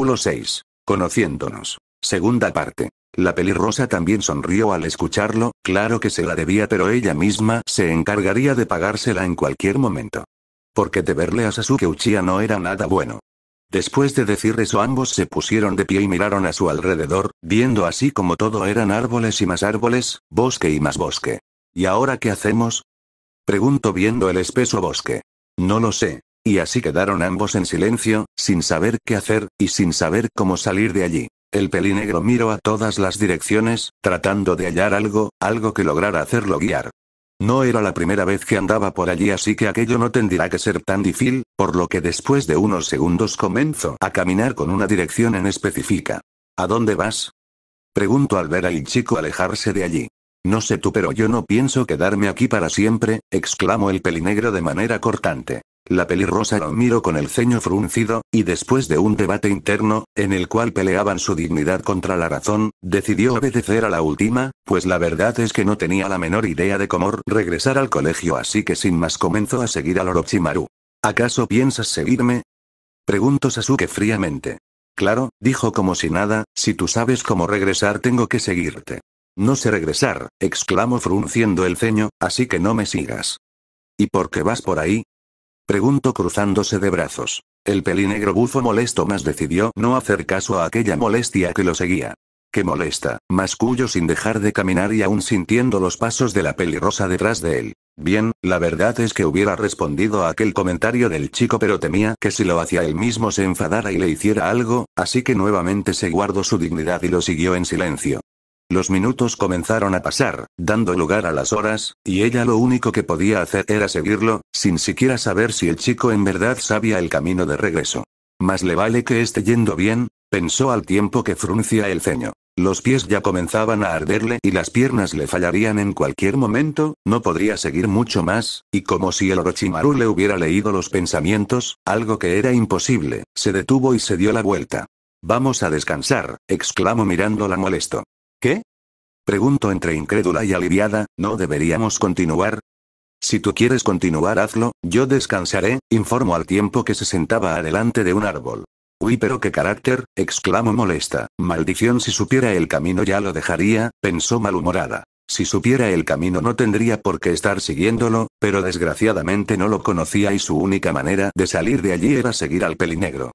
Capítulo 6. Conociéndonos. Segunda parte. La pelirrosa también sonrió al escucharlo, claro que se la debía, pero ella misma se encargaría de pagársela en cualquier momento. Porque deberle a Sasuke Uchiha no era nada bueno. Después de decir eso, ambos se pusieron de pie y miraron a su alrededor, viendo así como todo eran árboles y más árboles, bosque y más bosque. ¿Y ahora qué hacemos?, preguntó viendo el espeso bosque. No lo sé. Y así quedaron ambos en silencio, sin saber qué hacer, y sin saber cómo salir de allí. El pelinegro miró a todas las direcciones, tratando de hallar algo que lograra hacerlo guiar. No era la primera vez que andaba por allí, así que aquello no tendría que ser tan difícil, por lo que después de unos segundos comenzó a caminar con una dirección en específica. ¿A dónde vas?, preguntó al ver al chico alejarse de allí. No sé tú, pero yo no pienso quedarme aquí para siempre, exclamó el pelinegro de manera cortante. La pelirrosa lo miró con el ceño fruncido, y después de un debate interno, en el cual peleaban su dignidad contra la razón, decidió obedecer a la última, pues la verdad es que no tenía la menor idea de cómo regresar al colegio, así que sin más comenzó a seguir al Orochimaru. ¿Acaso piensas seguirme?, preguntó Sasuke fríamente. Claro, dijo como si nada, si tú sabes cómo regresar tengo que seguirte. No sé regresar, exclamó frunciendo el ceño, así que no me sigas. ¿Y por qué vas por ahí?, preguntó cruzándose de brazos. El pelinegro bufo molesto más decidió no hacer caso a aquella molestia que lo seguía. ¡Qué molesta!, masculló sin dejar de caminar y aún sintiendo los pasos de la pelirrosa detrás de él. Bien, la verdad es que hubiera respondido a aquel comentario del chico, pero temía que si lo hacía él mismo se enfadara y le hiciera algo, así que nuevamente se guardó su dignidad y lo siguió en silencio. Los minutos comenzaron a pasar, dando lugar a las horas, y ella lo único que podía hacer era seguirlo, sin siquiera saber si el chico en verdad sabía el camino de regreso. Más le vale que esté yendo bien, pensó al tiempo que fruncía el ceño. Los pies ya comenzaban a arderle y las piernas le fallarían en cualquier momento, no podría seguir mucho más, y como si el Orochimaru le hubiera leído los pensamientos, algo que era imposible, se detuvo y se dio la vuelta. Vamos a descansar, exclamó mirándola molesto. ¿Qué?, preguntó entre incrédula y aliviada. ¿No deberíamos continuar? Si tú quieres continuar, hazlo, yo descansaré, informó al tiempo que se sentaba adelante de un árbol. Uy, pero qué carácter, exclamó molesta. Maldición, si supiera el camino ya lo dejaría, pensó malhumorada. Si supiera el camino no tendría por qué estar siguiéndolo, pero desgraciadamente no lo conocía y su única manera de salir de allí era seguir al pelinegro.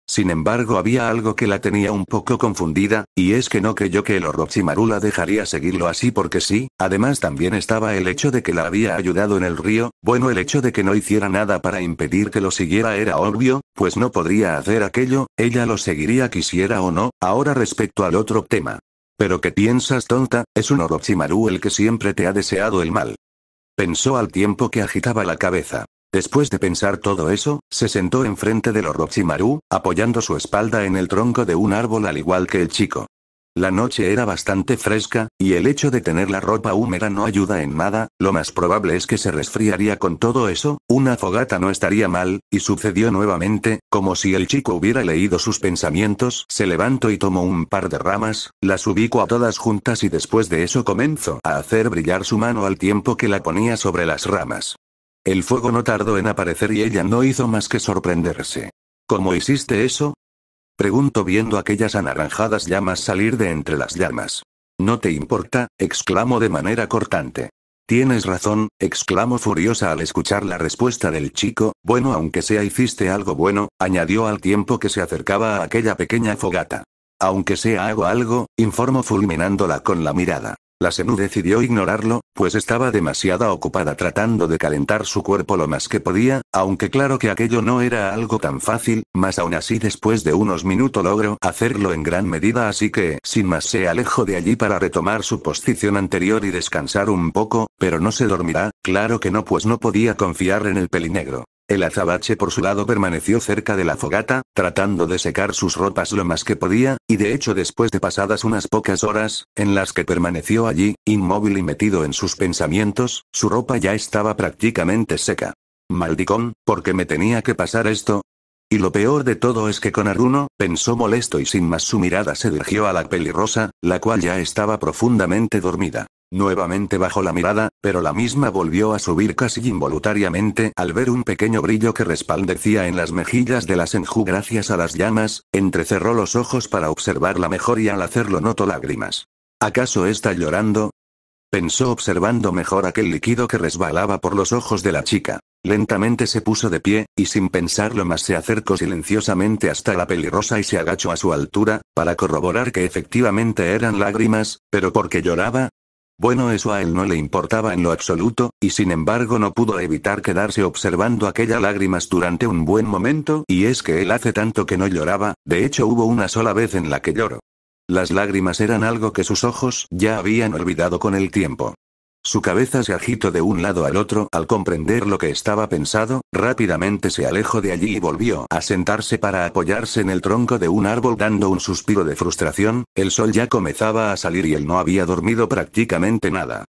Sin embargo, había algo que la tenía un poco confundida, y es que no creyó que el Orochimaru la dejaría seguirlo así porque sí. Además también estaba el hecho de que la había ayudado en el río. Bueno, el hecho de que no hiciera nada para impedir que lo siguiera era obvio, pues no podría hacer aquello, ella lo seguiría quisiera o no. Ahora respecto al otro tema. ¿Pero qué piensas, tonta? Es un Orochimaru el que siempre te ha deseado el mal, pensó al tiempo que agitaba la cabeza. Después de pensar todo eso, se sentó enfrente del Orochimaru, apoyando su espalda en el tronco de un árbol al igual que el chico. La noche era bastante fresca, y el hecho de tener la ropa húmeda no ayuda en nada. Lo más probable es que se resfriaría con todo eso. Una fogata no estaría mal, y sucedió nuevamente, como si el chico hubiera leído sus pensamientos. Se levantó y tomó un par de ramas, las ubicó a todas juntas y después de eso comenzó a hacer brillar su mano al tiempo que la ponía sobre las ramas. El fuego no tardó en aparecer y ella no hizo más que sorprenderse. ¿Cómo hiciste eso?, preguntó viendo aquellas anaranjadas llamas salir de entre las llamas. ¿No te importa?, exclamó de manera cortante. Tienes razón, exclamó furiosa al escuchar la respuesta del chico. Bueno, aunque sea hiciste algo bueno, añadió al tiempo que se acercaba a aquella pequeña fogata. Aunque sea hago algo, informó fulminándola con la mirada. La Zenú decidió ignorarlo, pues estaba demasiado ocupada tratando de calentar su cuerpo lo más que podía, aunque claro que aquello no era algo tan fácil, mas aún así después de unos minutos logró hacerlo en gran medida, así que sin más se alejó de allí para retomar su posición anterior y descansar un poco, pero no se dormirá, claro que no, pues no podía confiar en el pelinegro. El azabache por su lado permaneció cerca de la fogata, tratando de secar sus ropas lo más que podía, y de hecho después de pasadas unas pocas horas, en las que permaneció allí, inmóvil y metido en sus pensamientos, su ropa ya estaba prácticamente seca. Maldicón, ¿por qué me tenía que pasar esto? Y lo peor de todo es que con Aruno, pensó molesto y sin más su mirada se dirigió a la pelirrosa, la cual ya estaba profundamente dormida. Nuevamente bajó la mirada, pero la misma volvió a subir casi involuntariamente al ver un pequeño brillo que resplandecía en las mejillas de la Senju gracias a las llamas. Entrecerró los ojos para observarla mejor y al hacerlo notó lágrimas. ¿Acaso está llorando? Pensó observando mejor aquel líquido que resbalaba por los ojos de la chica. Lentamente se puso de pie, y sin pensarlo más se acercó silenciosamente hasta la pelirrosa y se agachó a su altura, para corroborar que efectivamente eran lágrimas, pero ¿por qué lloraba? Bueno, eso a él no le importaba en lo absoluto, y sin embargo no pudo evitar quedarse observando aquellas lágrimas durante un buen momento, y es que él hace tanto que no lloraba, de hecho hubo una sola vez en la que lloró. Las lágrimas eran algo que sus ojos ya habían olvidado con el tiempo. Su cabeza se agitó de un lado al otro al comprender lo que estaba pensado, rápidamente se alejó de allí y volvió a sentarse para apoyarse en el tronco de un árbol dando un suspiro de frustración. El sol ya comenzaba a salir y él no había dormido prácticamente nada.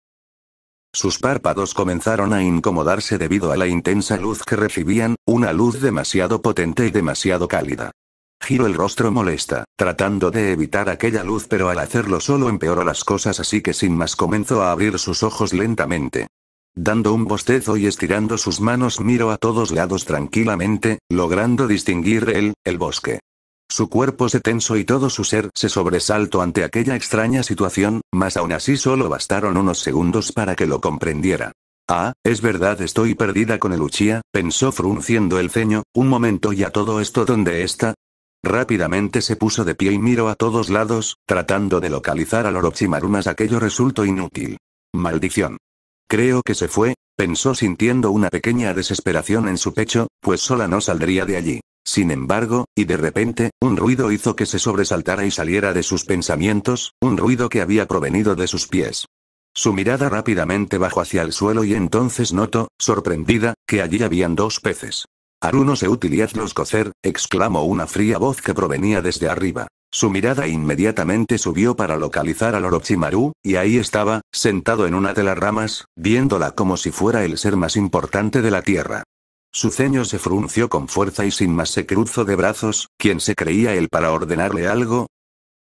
Sus párpados comenzaron a incomodarse debido a la intensa luz que recibían, una luz demasiado potente y demasiado cálida. Giró el rostro molesta, tratando de evitar aquella luz, pero al hacerlo solo empeoró las cosas, así que sin más comenzó a abrir sus ojos lentamente. Dando un bostezo y estirando sus manos miró a todos lados tranquilamente, logrando distinguir el bosque. Su cuerpo se tensó y todo su ser se sobresaltó ante aquella extraña situación, mas aún así solo bastaron unos segundos para que lo comprendiera. Ah, es verdad, estoy perdida con el Uchiha, pensó frunciendo el ceño. Un momento, ¿y a todo esto dónde está? Rápidamente se puso de pie y miró a todos lados, tratando de localizar al Orochimaru, mas aquello resultó inútil. Maldición. Creo que se fue, pensó sintiendo una pequeña desesperación en su pecho, pues sola no saldría de allí. Sin embargo, y de repente, un ruido hizo que se sobresaltara y saliera de sus pensamientos, un ruido que había provenido de sus pies. Su mirada rápidamente bajó hacia el suelo y entonces notó, sorprendida, que allí habían dos peces. «Aruno Seut y hazlos cocer», exclamó una fría voz que provenía desde arriba. Su mirada inmediatamente subió para localizar al Orochimaru, y ahí estaba, sentado en una de las ramas, viéndola como si fuera el ser más importante de la tierra. Su ceño se frunció con fuerza y sin más se cruzó de brazos. ¿Quién se creía él para ordenarle algo?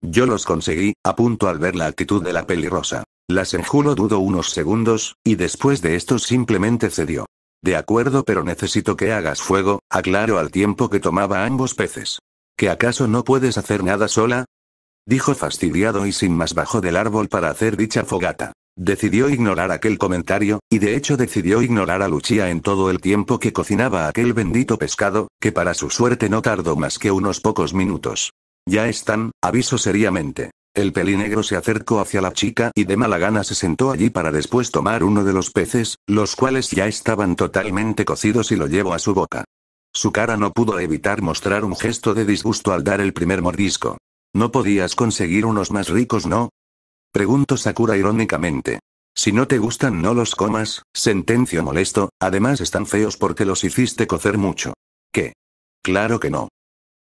«Yo los conseguí», apuntó al ver la actitud de la pelirrosa. La Senju lo dudó unos segundos, y después de esto simplemente cedió. «De acuerdo, pero necesito que hagas fuego», aclaró al tiempo que tomaba a ambos peces. ¿Que acaso no puedes hacer nada sola?, dijo fastidiado y sin más bajó del árbol para hacer dicha fogata. Decidió ignorar aquel comentario, y de hecho decidió ignorar a Uchiha en todo el tiempo que cocinaba aquel bendito pescado, que para su suerte no tardó más que unos pocos minutos. «Ya están», avisó seriamente. El pelinegro se acercó hacia la chica y de mala gana se sentó allí para después tomar uno de los peces, los cuales ya estaban totalmente cocidos, y lo llevó a su boca. Su cara no pudo evitar mostrar un gesto de disgusto al dar el primer mordisco. «¿No podías conseguir unos más ricos, no?», preguntó Sakura irónicamente. «Si no te gustan no los comas», sentenció molesto, «además están feos porque los hiciste cocer mucho». «¿Qué? Claro que no»,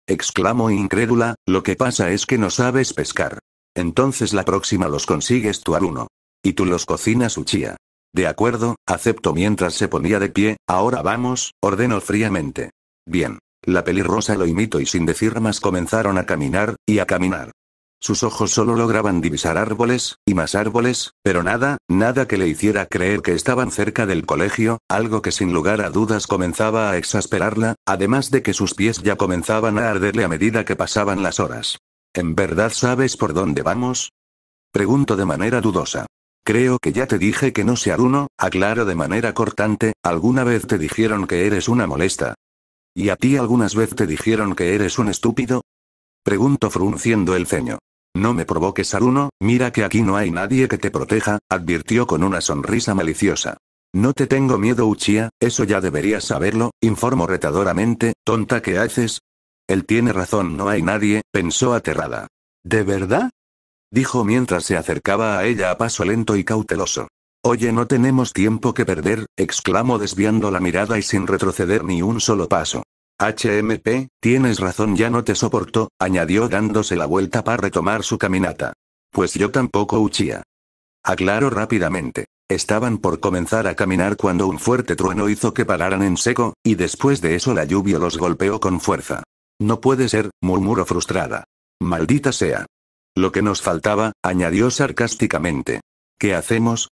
exclamó incrédula, «lo que pasa es que no sabes pescar. Entonces la próxima los consigues tú, Aruno. Y tú los cocinas, Uchiha». «De acuerdo», aceptó mientras se ponía de pie. «Ahora vamos», ordenó fríamente. «Bien». La pelirrosa lo imitó y sin decir más comenzaron a caminar, y a caminar. Sus ojos solo lograban divisar árboles, y más árboles, pero nada que le hiciera creer que estaban cerca del colegio, algo que sin lugar a dudas comenzaba a exasperarla, además de que sus pies ya comenzaban a arderle a medida que pasaban las horas. «¿En verdad sabes por dónde vamos?», preguntó de manera dudosa. «Creo que ya te dije que no sé, Aruno», aclaró de manera cortante. «¿Alguna vez te dijeron que eres una molesta? ¿Y a ti algunas veces te dijeron que eres un estúpido?», preguntó frunciendo el ceño. «No me provoques, Aruno, mira que aquí no hay nadie que te proteja», advirtió con una sonrisa maliciosa. «No te tengo miedo, Uchiha, eso ya deberías saberlo», informó retadoramente. «Tonta, ¿qué haces?». «Él tiene razón, no hay nadie», pensó aterrada. «¿De verdad?», dijo mientras se acercaba a ella a paso lento y cauteloso. «Oye, no tenemos tiempo que perder», exclamó desviando la mirada y sin retroceder ni un solo paso. «HMP, tienes razón, ya no te soporto», añadió dándose la vuelta para retomar su caminata. «Pues yo tampoco, Uchiha», aclaró rápidamente. Estaban por comenzar a caminar cuando un fuerte trueno hizo que pararan en seco, y después de eso la lluvia los golpeó con fuerza. «No puede ser», murmuró frustrada. «Maldita sea. Lo que nos faltaba», añadió sarcásticamente. ¿Qué hacemos?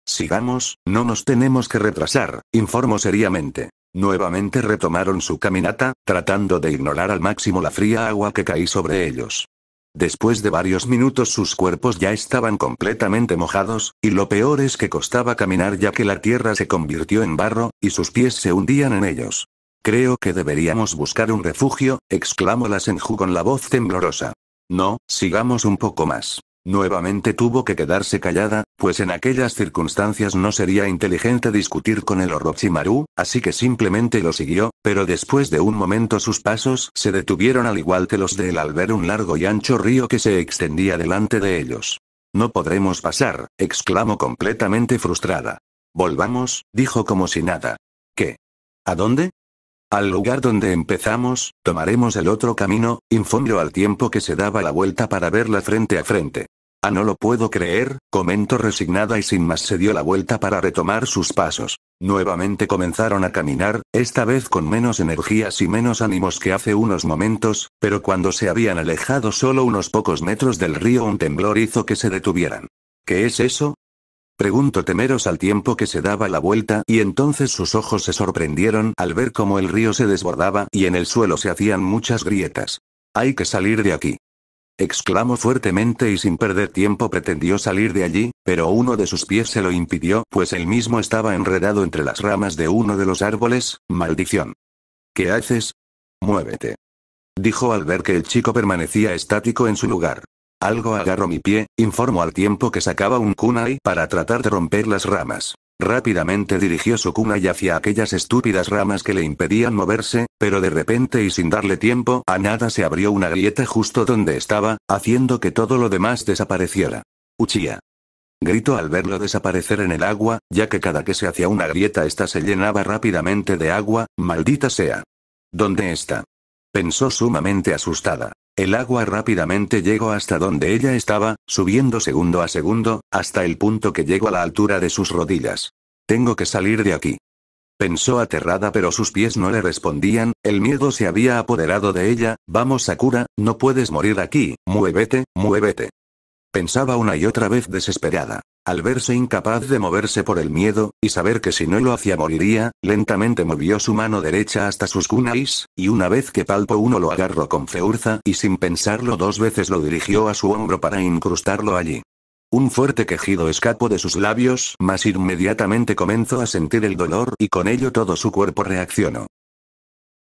Sigamos, no nos tenemos que retrasar, informó seriamente. Nuevamente retomaron su caminata, tratando de ignorar al máximo la fría agua que caía sobre ellos. Después de varios minutos sus cuerpos ya estaban completamente mojados, y lo peor es que costaba caminar ya que la tierra se convirtió en barro, y sus pies se hundían en ellos. Creo que deberíamos buscar un refugio, exclamó la Senju con la voz temblorosa. No, sigamos un poco más. Nuevamente tuvo que quedarse callada, pues en aquellas circunstancias no sería inteligente discutir con el Orochimaru, así que simplemente lo siguió, pero después de un momento sus pasos se detuvieron al igual que los de él al ver un largo y ancho río que se extendía delante de ellos. No podremos pasar, exclamó completamente frustrada. Volvamos, dijo como si nada. ¿Qué? ¿A dónde? Al lugar donde empezamos, tomaremos el otro camino, informó al tiempo que se daba la vuelta para verla frente a frente. Ah, no lo puedo creer, comentó resignada y sin más se dio la vuelta para retomar sus pasos. Nuevamente comenzaron a caminar, esta vez con menos energías y menos ánimos que hace unos momentos, pero cuando se habían alejado solo unos pocos metros del río un temblor hizo que se detuvieran. ¿Qué es eso? Preguntó temeros al tiempo que se daba la vuelta y entonces sus ojos se sorprendieron al ver cómo el río se desbordaba y en el suelo se hacían muchas grietas. Hay que salir de aquí. Exclamó fuertemente y sin perder tiempo pretendió salir de allí, pero uno de sus pies se lo impidió pues él mismo estaba enredado entre las ramas de uno de los árboles. Maldición. ¿Qué haces? Muévete. Dijo al ver que el chico permanecía estático en su lugar. Algo agarró mi pie, informó al tiempo que sacaba un kunai para tratar de romper las ramas. Rápidamente dirigió su kunai hacia aquellas estúpidas ramas que le impedían moverse, pero de repente y sin darle tiempo a nada se abrió una grieta justo donde estaba, haciendo que todo lo demás desapareciera. Uchiha. Gritó al verlo desaparecer en el agua, ya que cada que se hacía una grieta esta se llenaba rápidamente de agua. Maldita sea. ¿Dónde está? Pensó sumamente asustada. El agua rápidamente llegó hasta donde ella estaba, subiendo segundo a segundo, hasta el punto que llegó a la altura de sus rodillas. Tengo que salir de aquí. Pensó aterrada pero sus pies no le respondían, el miedo se había apoderado de ella. Vamos Sakura, no puedes morir aquí, muévete, muévete. Pensaba una y otra vez desesperada. Al verse incapaz de moverse por el miedo, y saber que si no lo hacía moriría, lentamente movió su mano derecha hasta sus kunais, y una vez que palpó uno lo agarró con fuerza y sin pensarlo dos veces lo dirigió a su hombro para incrustarlo allí. Un fuerte quejido escapó de sus labios, mas inmediatamente comenzó a sentir el dolor y con ello todo su cuerpo reaccionó.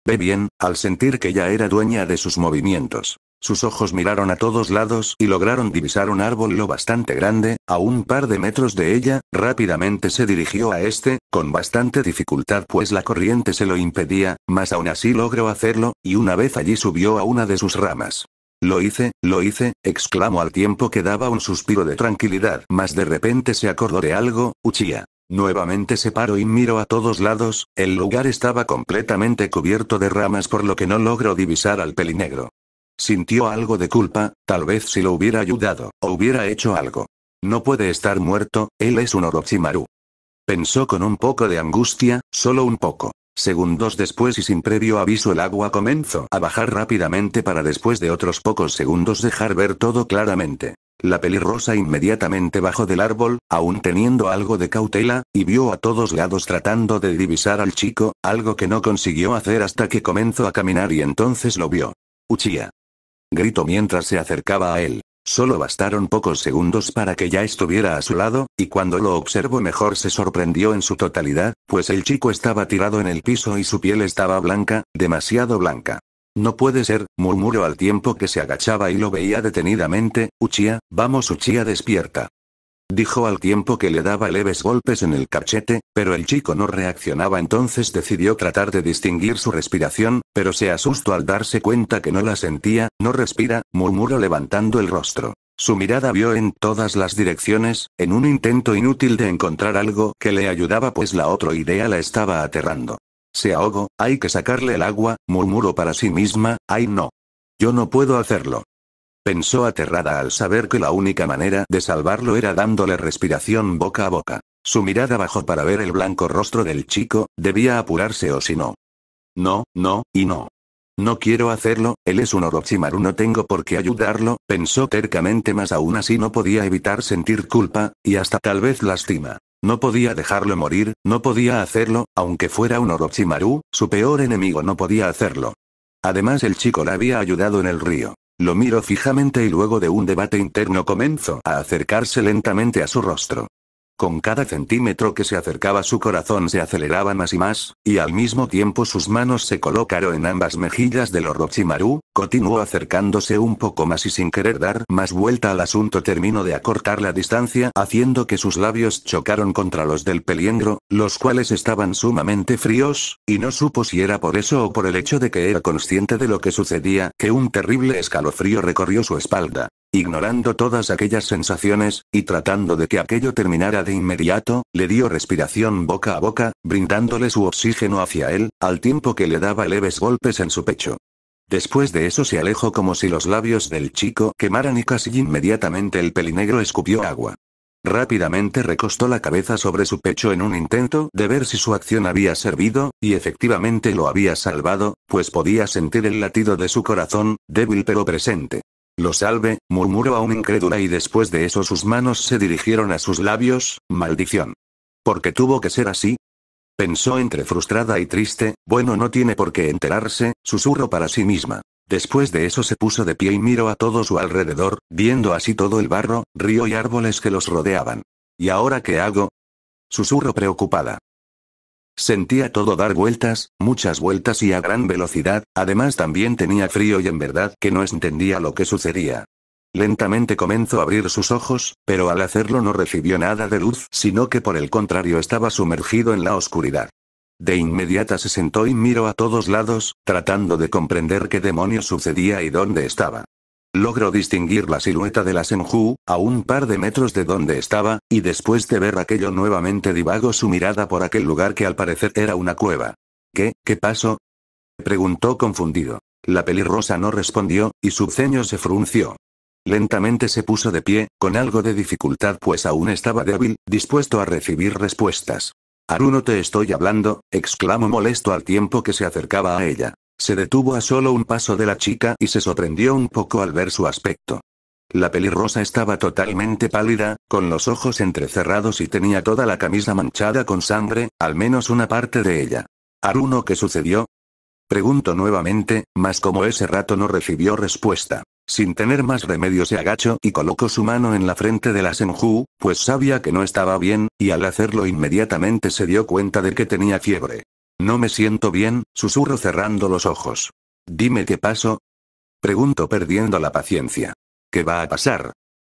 Ve bien, al sentir que ya era dueña de sus movimientos. Sus ojos miraron a todos lados y lograron divisar un árbol lo bastante grande, a un par de metros de ella. Rápidamente se dirigió a este, con bastante dificultad pues la corriente se lo impedía, mas aún así logró hacerlo, y una vez allí subió a una de sus ramas. Lo hice, exclamó al tiempo que daba un suspiro de tranquilidad, mas de repente se acordó de algo. Uchiha. Nuevamente se paró y miró a todos lados, el lugar estaba completamente cubierto de ramas por lo que no logró divisar al pelinegro. Sintió algo de culpa, tal vez si lo hubiera ayudado, o hubiera hecho algo. No puede estar muerto, él es un Orochimaru. Pensó con un poco de angustia, solo un poco. Segundos después y sin previo aviso el agua comenzó a bajar rápidamente para después de otros pocos segundos dejar ver todo claramente. La pelirrosa inmediatamente bajó del árbol, aún teniendo algo de cautela, y vio a todos lados tratando de divisar al chico, algo que no consiguió hacer hasta que comenzó a caminar y entonces lo vio. Uchiha. Gritó mientras se acercaba a él. Solo bastaron pocos segundos para que ya estuviera a su lado, y cuando lo observó mejor se sorprendió en su totalidad, pues el chico estaba tirado en el piso y su piel estaba blanca, demasiado blanca. No puede ser, murmuró al tiempo que se agachaba y lo veía detenidamente. Uchiha, vamos Uchiha despierta. Dijo al tiempo que le daba leves golpes en el cachete, pero el chico no reaccionaba entonces decidió tratar de distinguir su respiración, pero se asustó al darse cuenta que no la sentía. No respira, murmuró levantando el rostro. Su mirada vio en todas las direcciones, en un intento inútil de encontrar algo que le ayudaba pues la otra idea la estaba aterrando. Se ahogó, hay que sacarle el agua, murmuró para sí misma, ay no. Yo no puedo hacerlo. Pensó aterrada al saber que la única manera de salvarlo era dándole respiración boca a boca. Su mirada bajó para ver el blanco rostro del chico, debía apurarse o si no. No, y no. No quiero hacerlo, él es un Orochimaru, no tengo por qué ayudarlo, pensó tercamente, mas aún así no podía evitar sentir culpa, y hasta tal vez lástima. No podía dejarlo morir, no podía hacerlo, aunque fuera un Orochimaru, su peor enemigo no podía hacerlo. Además el chico le había ayudado en el río. Lo miró fijamente y luego de un debate interno comenzó a acercarse lentamente a su rostro. Con cada centímetro que se acercaba su corazón se aceleraba más y más, y al mismo tiempo sus manos se colocaron en ambas mejillas del Orochimaru, continuó acercándose un poco más y sin querer dar más vuelta al asunto terminó de acortar la distancia haciendo que sus labios chocaron contra los del peliengro, los cuales estaban sumamente fríos, y no supo si era por eso o por el hecho de que era consciente de lo que sucedía, que un terrible escalofrío recorrió su espalda. Ignorando todas aquellas sensaciones, y tratando de que aquello terminara de inmediato, le dio respiración boca a boca, brindándole su oxígeno hacia él, al tiempo que le daba leves golpes en su pecho. Después de eso se alejó como si los labios del chico quemaran y casi inmediatamente el pelinegro escupió agua. Rápidamente recostó la cabeza sobre su pecho en un intento de ver si su acción había servido, y efectivamente lo había salvado, pues podía sentir el latido de su corazón, débil pero presente. Lo salve, murmuró aún incrédula y después de eso sus manos se dirigieron a sus labios, maldición. ¿Por qué tuvo que ser así? Pensó entre frustrada y triste, bueno no tiene por qué enterarse, susurró para sí misma. Después de eso se puso de pie y miró a todo su alrededor, viendo así todo el barro, río y árboles que los rodeaban. ¿Y ahora qué hago? Susurró preocupada. Sentía todo dar vueltas, muchas vueltas y a gran velocidad, además también tenía frío y en verdad que no entendía lo que sucedía. Lentamente comenzó a abrir sus ojos, pero al hacerlo no recibió nada de luz, sino que por el contrario estaba sumergido en la oscuridad. De inmediata se sentó y miró a todos lados, tratando de comprender qué demonios sucedía y dónde estaba. Logró distinguir la silueta de la Senju, a un par de metros de donde estaba, y después de ver aquello nuevamente divagó su mirada por aquel lugar que al parecer era una cueva. ¿Qué pasó? Preguntó confundido. La pelirrosa no respondió, y su ceño se frunció. Lentamente se puso de pie, con algo de dificultad pues aún estaba débil, dispuesto a recibir respuestas. «Aruno te estoy hablando», exclamó molesto al tiempo que se acercaba a ella. Se detuvo a solo un paso de la chica y se sorprendió un poco al ver su aspecto. La pelirrosa estaba totalmente pálida, con los ojos entrecerrados y tenía toda la camisa manchada con sangre, al menos una parte de ella. «Aruno, ¿qué sucedió?», preguntó nuevamente, mas como ese rato no recibió respuesta. Sin tener más remedio se agachó y colocó su mano en la frente de la Senju, pues sabía que no estaba bien, y al hacerlo inmediatamente se dio cuenta de que tenía fiebre. «No me siento bien», susurró cerrando los ojos. «Dime qué pasó», preguntó perdiendo la paciencia. «¿Qué va a pasar?».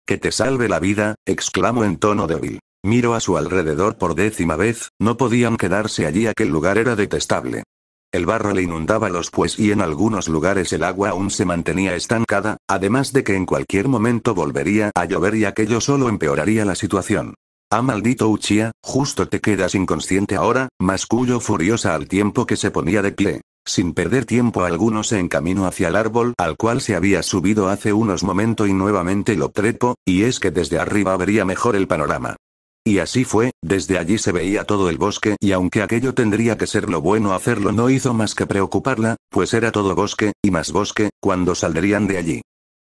«Que te salve la vida», exclamó en tono débil. Miró a su alrededor por 10ª vez, no podían quedarse allí, aquel lugar era detestable. El barro le inundaba los pies y en algunos lugares el agua aún se mantenía estancada, además de que en cualquier momento volvería a llover y aquello solo empeoraría la situación. «Ah, maldito Uchiha, justo te quedas inconsciente ahora», masculló furiosa al tiempo que se ponía de pie. Sin perder tiempo alguno se encaminó hacia el árbol al cual se había subido hace unos momentos y nuevamente lo trepó, y es que desde arriba vería mejor el panorama. Y así fue, desde allí se veía todo el bosque y aunque aquello tendría que ser lo bueno hacerlo no hizo más que preocuparla, pues era todo bosque, y más bosque, cuando saldrían de allí.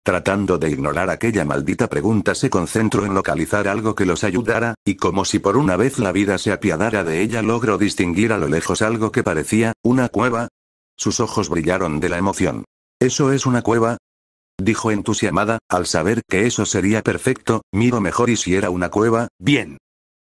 Tratando de ignorar aquella maldita pregunta se concentró en localizar algo que los ayudara, y como si por una vez la vida se apiadara de ella logró distinguir a lo lejos algo que parecía una cueva. Sus ojos brillaron de la emoción. «¿Eso es una cueva?», dijo entusiasmada, al saber que eso sería perfecto, miro mejor y si era una cueva, bien.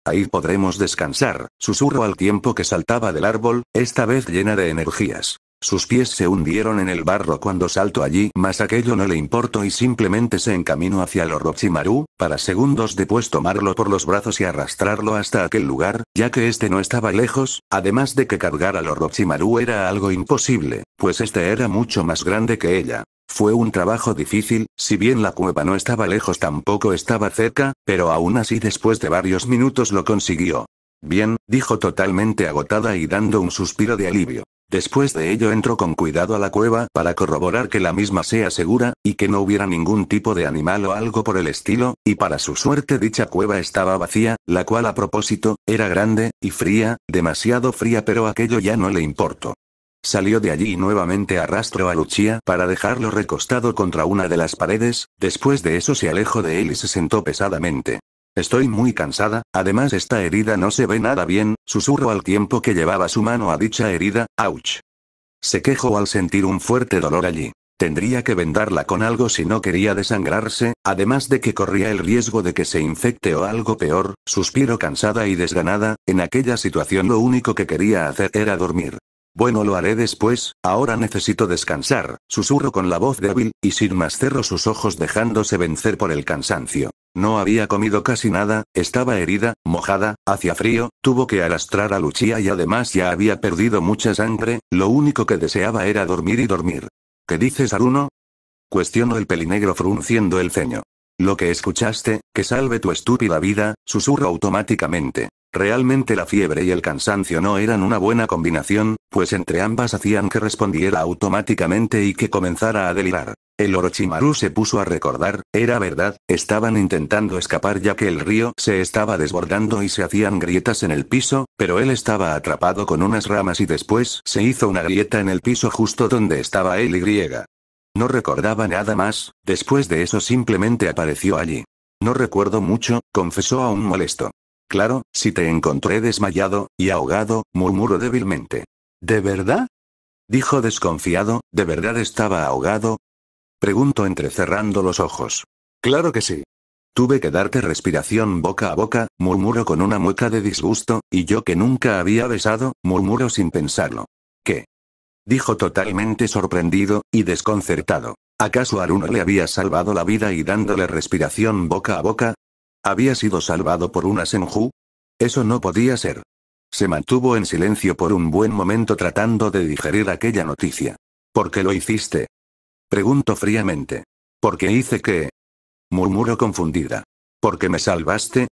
«Ahí podremos descansar», susurró al tiempo que saltaba del árbol, esta vez llena de energías. Sus pies se hundieron en el barro cuando saltó allí, mas aquello no le importó y simplemente se encaminó hacia el Orochimaru, para segundos después tomarlo por los brazos y arrastrarlo hasta aquel lugar, ya que este no estaba lejos, además de que cargar al Orochimaru era algo imposible, pues este era mucho más grande que ella. Fue un trabajo difícil, si bien la cueva no estaba lejos tampoco estaba cerca, pero aún así después de varios minutos lo consiguió. «Bien», dijo totalmente agotada y dando un suspiro de alivio. Después de ello entró con cuidado a la cueva para corroborar que la misma sea segura, y que no hubiera ningún tipo de animal o algo por el estilo, y para su suerte dicha cueva estaba vacía, la cual a propósito, era grande, y fría, demasiado fría pero aquello ya no le importó. Salió de allí y nuevamente arrastró a Lucia para dejarlo recostado contra una de las paredes, después de eso se alejó de él y se sentó pesadamente. Estoy muy cansada, además esta herida no se ve nada bien, susurró al tiempo que llevaba su mano a dicha herida, ¡auch! Se quejó al sentir un fuerte dolor allí. Tendría que vendarla con algo si no quería desangrarse, además de que corría el riesgo de que se infecte o algo peor, suspiró cansada y desganada, en aquella situación lo único que quería hacer era dormir. Bueno, lo haré después, ahora necesito descansar, susurró con la voz débil, y sin más cerró sus ojos dejándose vencer por el cansancio. No había comido casi nada, estaba herida, mojada, hacía frío, tuvo que arrastrar a Lucia y además ya había perdido mucha sangre, lo único que deseaba era dormir y dormir. ¿Qué dices, Aruno? Cuestionó el pelinegro frunciendo el ceño. Lo que escuchaste, que salve tu estúpida vida, susurró automáticamente. Realmente la fiebre y el cansancio no eran una buena combinación, pues entre ambas hacían que respondiera automáticamente y que comenzara a delirar. El Orochimaru se puso a recordar, era verdad, estaban intentando escapar ya que el río se estaba desbordando y se hacían grietas en el piso, pero él estaba atrapado con unas ramas y después se hizo una grieta en el piso justo donde estaba él y. No recordaba nada más, después de eso simplemente apareció allí. No recuerdo mucho, confesó aún molesto. Claro, si te encontré desmayado y ahogado, murmuró débilmente. ¿De verdad? Dijo desconfiado, ¿de verdad estaba ahogado? Preguntó entrecerrando los ojos. Claro que sí. Tuve que darte respiración boca a boca, murmuró con una mueca de disgusto, y yo que nunca había besado, murmuró sin pensarlo. ¿Qué? Dijo totalmente sorprendido y desconcertado. ¿Acaso Aruno le había salvado la vida y dándole respiración boca a boca? ¿Había sido salvado por una Senju? Eso no podía ser. Se mantuvo en silencio por un buen momento tratando de digerir aquella noticia. ¿Por qué lo hiciste? Preguntó fríamente. ¿Por qué hice qué? Murmuró confundida. ¿Por qué me salvaste?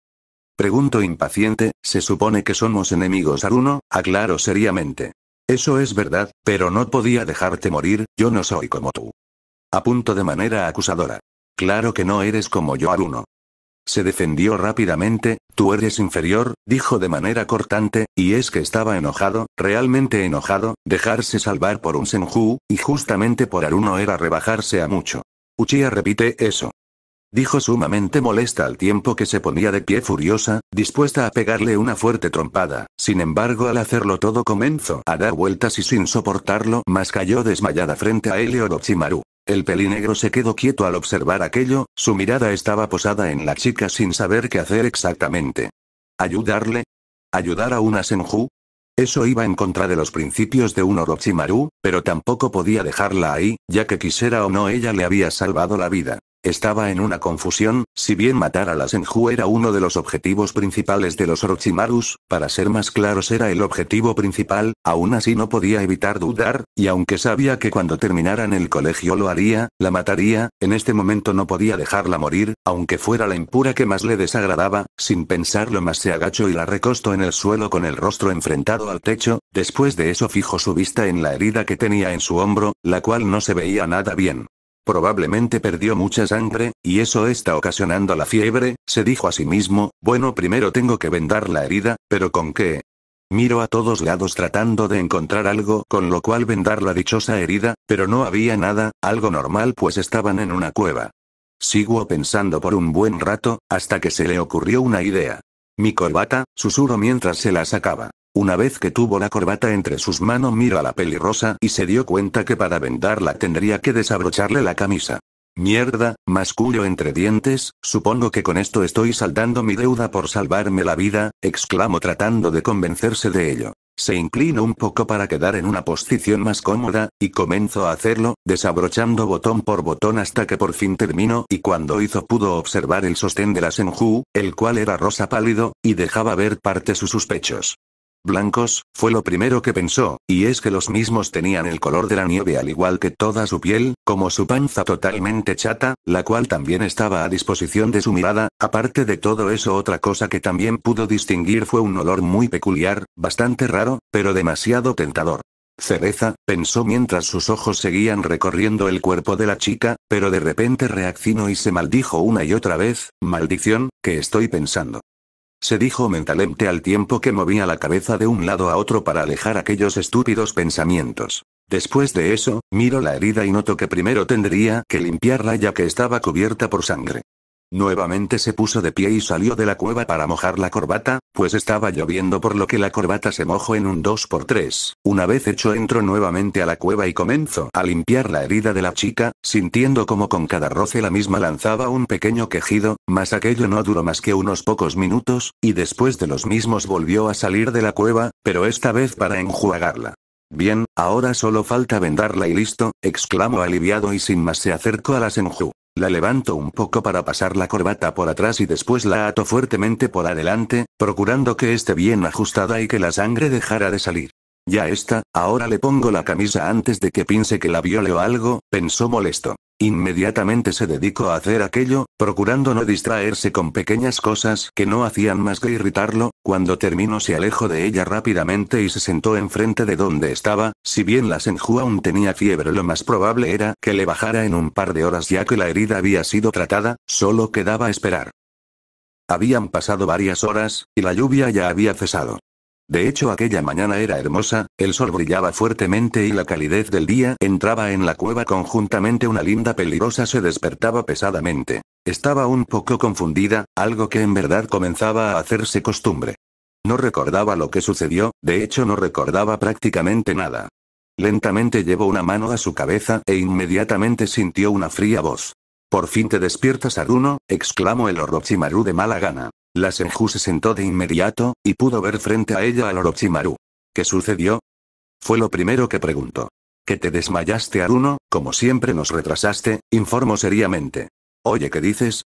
Preguntó impaciente, se supone que somos enemigos Aruno, aclaró seriamente. Eso es verdad, pero no podía dejarte morir, yo no soy como tú. Apuntó de manera acusadora. Claro que no eres como yo Aruno. Se defendió rápidamente, tú eres inferior, dijo de manera cortante, y es que estaba enojado, realmente enojado, dejarse salvar por un Senju, y justamente por Aruno era rebajarse a mucho. Uchiha repite eso. Dijo sumamente molesta al tiempo que se ponía de pie furiosa, dispuesta a pegarle una fuerte trompada, sin embargo al hacerlo todo comenzó a dar vueltas y sin soportarlo más cayó desmayada frente a él y Orochimaru. El pelinegro se quedó quieto al observar aquello, su mirada estaba posada en la chica sin saber qué hacer exactamente. ¿Ayudarle? ¿Ayudar a una Senju? Eso iba en contra de los principios de un Orochimaru, pero tampoco podía dejarla ahí, ya que quisiera o no ella le había salvado la vida. Estaba en una confusión, si bien matar a la Senju era uno de los objetivos principales de los Orochimarus, para ser más claros era el objetivo principal, aún así no podía evitar dudar, y aunque sabía que cuando terminaran el colegio lo haría, la mataría, en este momento no podía dejarla morir, aunque fuera la impura que más le desagradaba, sin pensarlo más se agachó y la recostó en el suelo con el rostro enfrentado al techo, después de eso fijó su vista en la herida que tenía en su hombro, la cual no se veía nada bien. Probablemente perdió mucha sangre, y eso está ocasionando la fiebre, se dijo a sí mismo, bueno primero tengo que vendar la herida, pero ¿con qué? Miró a todos lados tratando de encontrar algo con lo cual vendar la dichosa herida, pero no había nada, algo normal pues estaban en una cueva. Siguió pensando por un buen rato, hasta que se le ocurrió una idea. Mi corbata, susurró mientras se la sacaba. Una vez que tuvo la corbata entre sus manos miró a la pelirrosa y se dio cuenta que para vendarla tendría que desabrocharle la camisa. Mierda, masculló entre dientes, supongo que con esto estoy saldando mi deuda por salvarme la vida, exclamó tratando de convencerse de ello. Se inclinó un poco para quedar en una posición más cómoda, y comenzó a hacerlo, desabrochando botón por botón hasta que por fin terminó y cuando hizo pudo observar el sostén de la Senju, el cual era rosa pálido, y dejaba ver parte sus pechos. Blancos, fue lo primero que pensó, y es que los mismos tenían el color de la nieve al igual que toda su piel, como su panza totalmente chata, la cual también estaba a disposición de su mirada, aparte de todo eso otra cosa que también pudo distinguir fue un olor muy peculiar, bastante raro, pero demasiado tentador. Cereza, pensó mientras sus ojos seguían recorriendo el cuerpo de la chica, pero de repente reaccionó y se maldijo una y otra vez, maldición, ¿qué estoy pensando? se dijo mentalmente al tiempo que movía la cabeza de un lado a otro para alejar aquellos estúpidos pensamientos. Después de eso, miro la herida y noto que primero tendría que limpiarla ya que estaba cubierta por sangre. Nuevamente se puso de pie y salió de la cueva para mojar la corbata, pues estaba lloviendo por lo que la corbata se mojó en un 2×3. Una vez hecho entro nuevamente a la cueva y comenzó a limpiar la herida de la chica, sintiendo como con cada roce la misma lanzaba un pequeño quejido, mas aquello no duró más que unos pocos minutos, y después de los mismos volvió a salir de la cueva, pero esta vez para enjuagarla. Bien, ahora solo falta vendarla y listo, exclamó aliviado y sin más se acercó a la Senju. La levanto un poco para pasar la corbata por atrás y después la ato fuertemente por adelante, procurando que esté bien ajustada y que la sangre dejara de salir. Ya está, ahora le pongo la camisa antes de que piense que la viole o algo, pensó molesto. Inmediatamente se dedicó a hacer aquello, procurando no distraerse con pequeñas cosas que no hacían más que irritarlo. Cuando terminó se alejó de ella rápidamente y se sentó enfrente de donde estaba. Si bien la Senju aún tenía fiebre, lo más probable era que le bajara en un par de horas ya que la herida había sido tratada, solo quedaba esperar. Habían pasado varias horas, y la lluvia ya había cesado. De hecho aquella mañana era hermosa, el sol brillaba fuertemente y la calidez del día entraba en la cueva conjuntamente una linda peligrosa se despertaba pesadamente. Estaba un poco confundida, algo que en verdad comenzaba a hacerse costumbre. No recordaba lo que sucedió, de hecho no recordaba prácticamente nada. Lentamente llevó una mano a su cabeza e inmediatamente sintió una fría voz. «¿Por fin te despiertas, Aruno?», exclamó el Orochimaru de mala gana. La Senju se sentó de inmediato, y pudo ver frente a ella al Orochimaru. ¿Qué sucedió? Fue lo primero que preguntó. ¿Que te desmayaste, Aruno? Como siempre nos retrasaste, informó seriamente. Oye, ¿qué dices?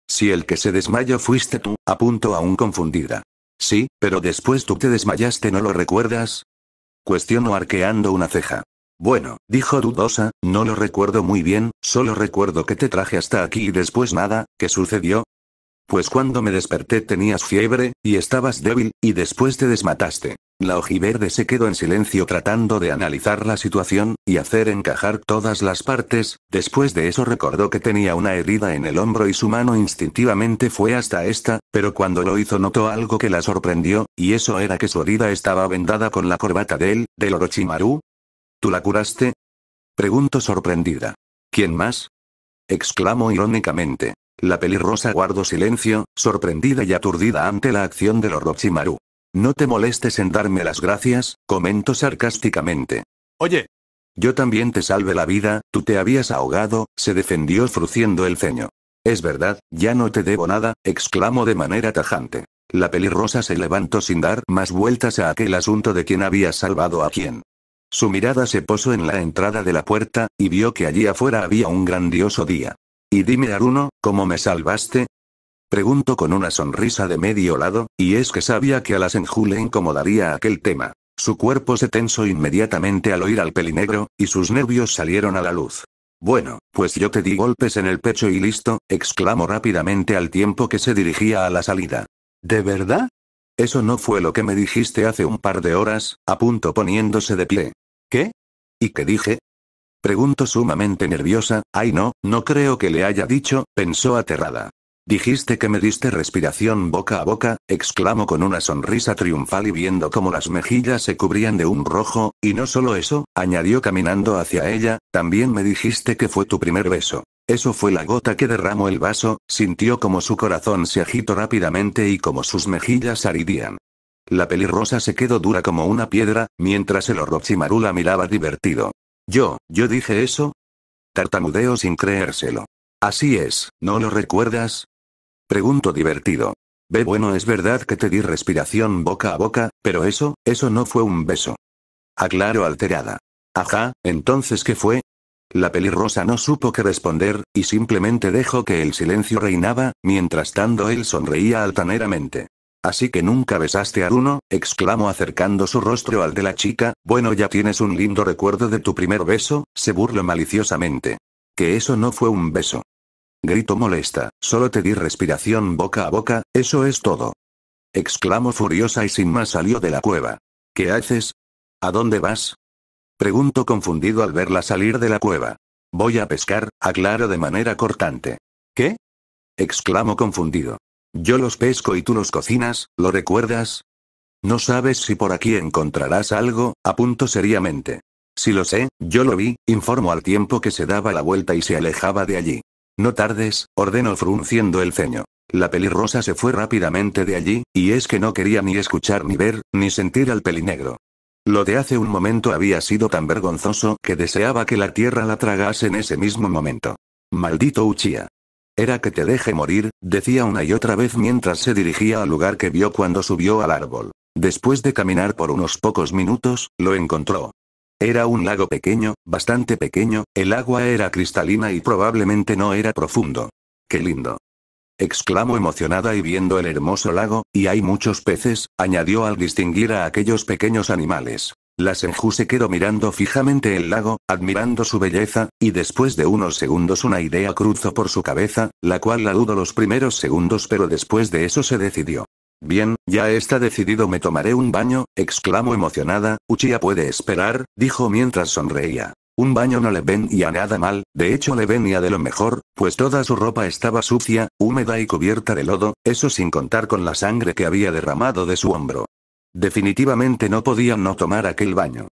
Si el que se desmayó fuiste tú, apuntó aún confundida. Sí, pero después tú te desmayaste, ¿no lo recuerdas? Cuestionó arqueando una ceja. Bueno, dijo dudosa, no lo recuerdo muy bien, solo recuerdo que te traje hasta aquí y después nada. ¿Qué sucedió? Pues cuando me desperté tenías fiebre, y estabas débil, y después te desmataste. La ojiverde se quedó en silencio tratando de analizar la situación, y hacer encajar todas las partes. Después de eso recordó que tenía una herida en el hombro y su mano instintivamente fue hasta esta, pero cuando lo hizo notó algo que la sorprendió, y eso era que su herida estaba vendada con la corbata del Orochimaru. ¿Tú la curaste? Preguntó sorprendida. ¿Quién más? Exclamó irónicamente. La pelirrosa guardó silencio, sorprendida y aturdida ante la acción del Orochimaru. No te molestes en darme las gracias, comentó sarcásticamente. Oye. Yo también te salvé la vida, tú te habías ahogado, se defendió frunciendo el ceño. Es verdad, ya no te debo nada, exclamó de manera tajante. La pelirrosa se levantó sin dar más vueltas a aquel asunto de quién había salvado a quién. Su mirada se posó en la entrada de la puerta, y vio que allí afuera había un grandioso día. Y dime, Aruno, ¿cómo me salvaste? Preguntó con una sonrisa de medio lado, y es que sabía que a la Senju le incomodaría aquel tema. Su cuerpo se tensó inmediatamente al oír al pelinegro, y sus nervios salieron a la luz. Bueno, pues yo te di golpes en el pecho y listo, exclamó rápidamente al tiempo que se dirigía a la salida. ¿De verdad? Eso no fue lo que me dijiste hace un par de horas, apuntó poniéndose de pie. ¿Qué? ¿Y qué dije? Preguntó sumamente nerviosa. Ay no, no creo que le haya dicho, pensó aterrada. Dijiste que me diste respiración boca a boca, exclamó con una sonrisa triunfal y viendo cómo las mejillas se cubrían de un rojo, y no solo eso, añadió caminando hacia ella, también me dijiste que fue tu primer beso. Eso fue la gota que derramó el vaso, sintió como su corazón se agitó rápidamente y como sus mejillas ardían. La pelirrosa se quedó dura como una piedra, mientras el Orochimaru la miraba divertido. ¿Yo dije eso? Tartamudeó sin creérselo. Así es, ¿no lo recuerdas? Preguntó divertido. Bueno, es verdad que te di respiración boca a boca, pero eso no fue un beso. Aclaró alterada. Ajá, ¿entonces qué fue? La pelirrosa no supo qué responder, y simplemente dejó que el silencio reinaba, mientras tanto él sonreía altaneramente. Así que nunca besaste a Aruno, exclamó acercando su rostro al de la chica. Bueno, ya tienes un lindo recuerdo de tu primer beso, se burló maliciosamente. Que eso no fue un beso. Gritó molesta, solo te di respiración boca a boca, eso es todo. Exclamó furiosa y sin más salió de la cueva. ¿Qué haces? ¿A dónde vas? Preguntó confundido al verla salir de la cueva. Voy a pescar, aclaró de manera cortante. ¿Qué? Exclamó confundido. Yo los pesco y tú los cocinas, ¿lo recuerdas? No sabes si por aquí encontrarás algo, apunto seriamente. Si lo sé, yo lo vi, informo al tiempo que se daba la vuelta y se alejaba de allí. No tardes, ordeno frunciendo el ceño. La pelirrosa se fue rápidamente de allí, y es que no quería ni escuchar ni ver, ni sentir al pelinegro. Lo de hace un momento había sido tan vergonzoso que deseaba que la tierra la tragase en ese mismo momento. Maldito Uchiha. Era que te deje morir, decía una y otra vez mientras se dirigía al lugar que vio cuando subió al árbol. Después de caminar por unos pocos minutos, lo encontró. Era un lago pequeño, bastante pequeño, el agua era cristalina y probablemente no era profundo. ¡Qué lindo! Exclamó emocionada y viendo el hermoso lago, y hay muchos peces, añadió al distinguir a aquellos pequeños animales. La Senju se quedó mirando fijamente el lago, admirando su belleza, y después de unos segundos una idea cruzó por su cabeza, la cual la dudó los primeros segundos pero después de eso se decidió. Bien, ya está decidido, me tomaré un baño, exclamó emocionada. Uchiha puede esperar, dijo mientras sonreía. Un baño no le venía nada mal, de hecho le venía de lo mejor, pues toda su ropa estaba sucia, húmeda y cubierta de lodo, eso sin contar con la sangre que había derramado de su hombro. Definitivamente no podía no tomar aquel baño.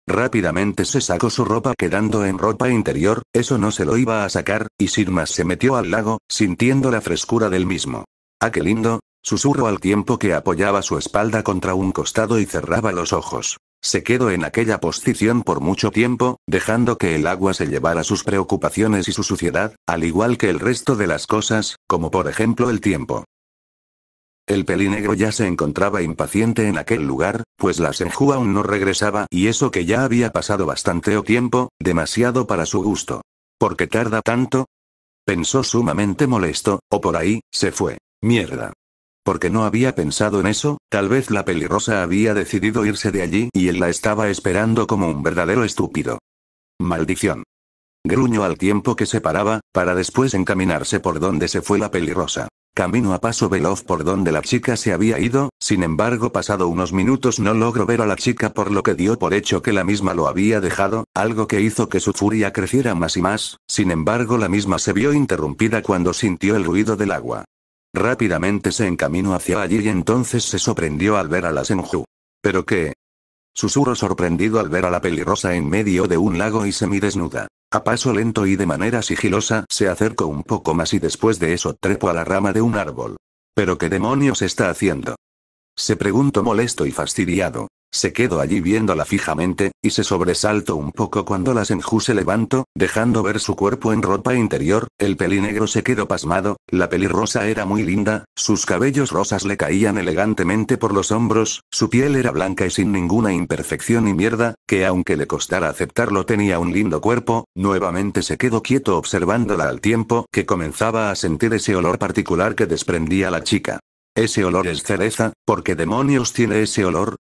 Rápidamente se sacó su ropa quedando en ropa interior, eso no se lo iba a sacar, y sin más se metió al lago, sintiendo la frescura del mismo. ¡Ah, qué lindo! Susurró al tiempo que apoyaba su espalda contra un costado y cerraba los ojos. Se quedó en aquella posición por mucho tiempo, dejando que el agua se llevara sus preocupaciones y su suciedad, al igual que el resto de las cosas, como por ejemplo el tiempo. El pelinegro ya se encontraba impaciente en aquel lugar, pues la Senju aún no regresaba y eso que ya había pasado bastante tiempo, demasiado para su gusto. ¿Por qué tarda tanto? Pensó sumamente molesto, o por ahí, se fue. Mierda. Porque no había pensado en eso, tal vez la pelirrosa había decidido irse de allí y él la estaba esperando como un verdadero estúpido. Maldición. Gruñó al tiempo que se paraba, para después encaminarse por donde se fue la pelirrosa. Camino a paso veloz por donde la chica se había ido, sin embargo pasado unos minutos no logró ver a la chica por lo que dio por hecho que la misma lo había dejado, algo que hizo que su furia creciera más y más, sin embargo la misma se vio interrumpida cuando sintió el ruido del agua. Rápidamente se encaminó hacia allí y entonces se sorprendió al ver a la Senju. ¿Pero qué? Susurró sorprendido al ver a la pelirrosa en medio de un lago y semidesnuda. A paso lento y de manera sigilosa se acercó un poco más y después de eso trepó a la rama de un árbol. ¿Pero qué demonios está haciendo? Se preguntó molesto y fastidiado. Se quedó allí viéndola fijamente, y se sobresaltó un poco cuando la Senju se levantó, dejando ver su cuerpo en ropa interior. El pelinegro se quedó pasmado, la pelirrosa era muy linda, sus cabellos rosas le caían elegantemente por los hombros, su piel era blanca y sin ninguna imperfección y mierda, que aunque le costara aceptarlo tenía un lindo cuerpo. Nuevamente se quedó quieto observándola al tiempo que comenzaba a sentir ese olor particular que desprendía la chica. Ese olor es cereza, ¿por qué demonios tiene ese olor?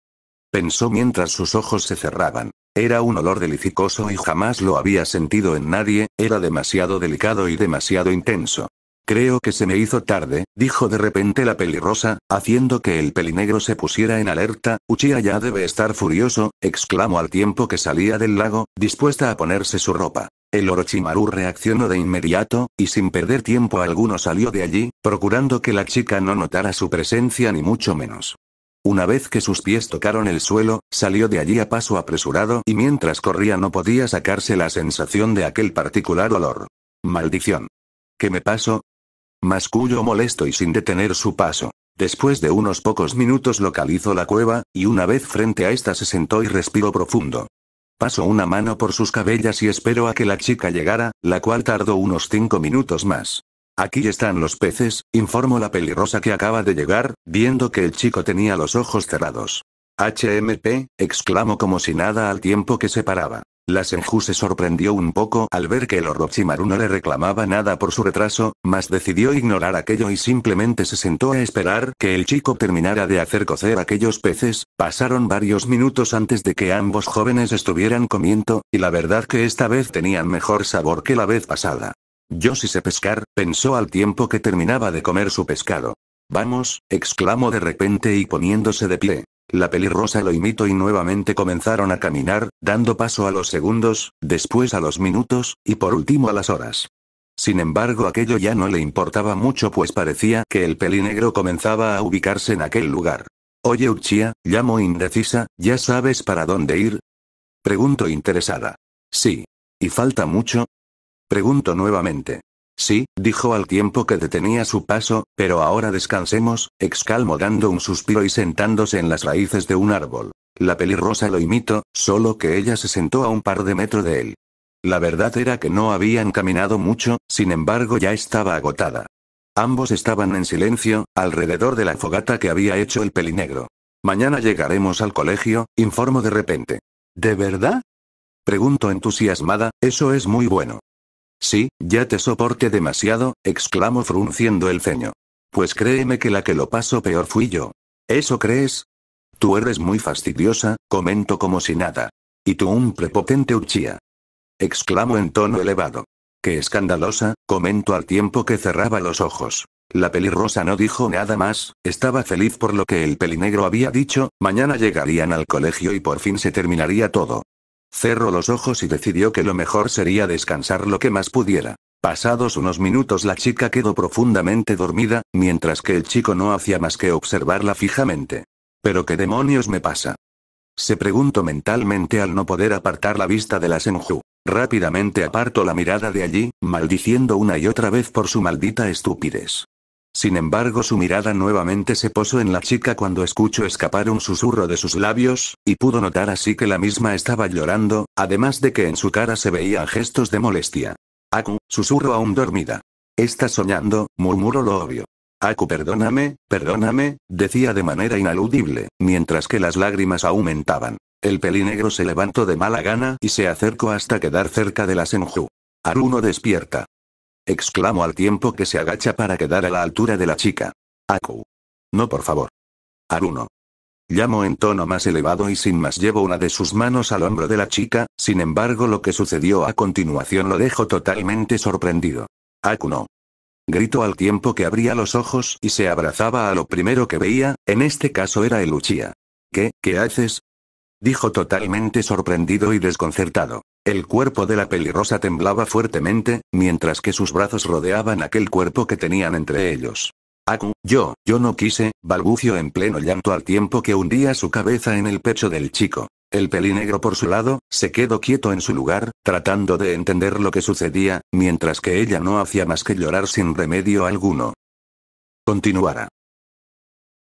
Pensó mientras sus ojos se cerraban. Era un olor delicioso y jamás lo había sentido en nadie, era demasiado delicado y demasiado intenso. Creo que se me hizo tarde, dijo de repente la pelirrosa, haciendo que el pelinegro se pusiera en alerta. Uchiha ya debe estar furioso, exclamó al tiempo que salía del lago, dispuesta a ponerse su ropa. El Orochimaru reaccionó de inmediato, y sin perder tiempo alguno salió de allí, procurando que la chica no notara su presencia ni mucho menos. Una vez que sus pies tocaron el suelo, salió de allí a paso apresurado y mientras corría no podía sacarse la sensación de aquel particular olor. ¡Maldición! ¿Qué me pasó? Masculló molesto y sin detener su paso. Después de unos pocos minutos localizó la cueva, y una vez frente a esta se sentó y respiró profundo. Pasó una mano por sus cabellas y esperó a que la chica llegara, la cual tardó unos 5 minutos más. Aquí están los peces, informó la pelirrosa que acaba de llegar, viendo que el chico tenía los ojos cerrados. HMP, exclamó como si nada al tiempo que se paraba. La Senju se sorprendió un poco al ver que el Orochimaru no le reclamaba nada por su retraso, mas decidió ignorar aquello y simplemente se sentó a esperar que el chico terminara de hacer cocer aquellos peces. Pasaron varios minutos antes de que ambos jóvenes estuvieran comiendo, y la verdad que esta vez tenían mejor sabor que la vez pasada. Yo sí sé pescar, pensó al tiempo que terminaba de comer su pescado. Vamos, exclamó de repente y poniéndose de pie. La pelirrosa lo imitó y nuevamente comenzaron a caminar, dando paso a los segundos, después a los minutos, y por último a las horas. Sin embargo, aquello ya no le importaba mucho, pues parecía que el pelinegro comenzaba a ubicarse en aquel lugar. Oye Uchiha, llamo indecisa, ¿ya sabes para dónde ir? Pregunto interesada. Sí. ¿Y falta mucho? Pregunto nuevamente. Sí, dijo al tiempo que detenía su paso, pero ahora descansemos, exclamó dando un suspiro y sentándose en las raíces de un árbol. La pelirrosa lo imitó, solo que ella se sentó a un par de metros de él. La verdad era que no habían caminado mucho, sin embargo ya estaba agotada. Ambos estaban en silencio, alrededor de la fogata que había hecho el pelinegro. Mañana llegaremos al colegio, informó de repente. ¿De verdad? Pregunto entusiasmada, eso es muy bueno. Sí, ya te soporté demasiado, exclamó frunciendo el ceño. Pues créeme que la que lo pasó peor fui yo. ¿Eso crees? Tú eres muy fastidiosa, comento como si nada. Y tú un prepotente Uchiha. Exclamo en tono elevado. Qué escandalosa, comento al tiempo que cerraba los ojos. La pelirrosa no dijo nada más, estaba feliz por lo que el pelinegro había dicho, mañana llegarían al colegio y por fin se terminaría todo. Cerró los ojos y decidió que lo mejor sería descansar lo que más pudiera. Pasados unos minutos la chica quedó profundamente dormida, mientras que el chico no hacía más que observarla fijamente. ¿Pero qué demonios me pasa? Se preguntó mentalmente al no poder apartar la vista de la Senju. Rápidamente apartó la mirada de allí, maldiciendo una y otra vez por su maldita estupidez. Sin embargo, su mirada nuevamente se posó en la chica cuando escuchó escapar un susurro de sus labios, y pudo notar así que la misma estaba llorando, además de que en su cara se veían gestos de molestia. Aku, susurró aún dormida. Estás soñando, murmuró lo obvio. Aku, perdóname, decía de manera inaludible, mientras que las lágrimas aumentaban. El pelinegro se levantó de mala gana y se acercó hasta quedar cerca de la Senju. Aruno despierta. Exclamó al tiempo que se agacha para quedar a la altura de la chica. Aku. No, por favor. Aruno. Llamó en tono más elevado y sin más llevó una de sus manos al hombro de la chica, sin embargo lo que sucedió a continuación lo dejó totalmente sorprendido. Aku no. Gritó al tiempo que abría los ojos y se abrazaba a lo primero que veía, en este caso era el Uchiha. ¿Qué haces? Dijo totalmente sorprendido y desconcertado. El cuerpo de la pelirrosa temblaba fuertemente, mientras que sus brazos rodeaban aquel cuerpo que tenían entre ellos. Aku, yo no quise, balbució en pleno llanto al tiempo que hundía su cabeza en el pecho del chico. El pelinegro por su lado, se quedó quieto en su lugar, tratando de entender lo que sucedía, mientras que ella no hacía más que llorar sin remedio alguno. Continuará.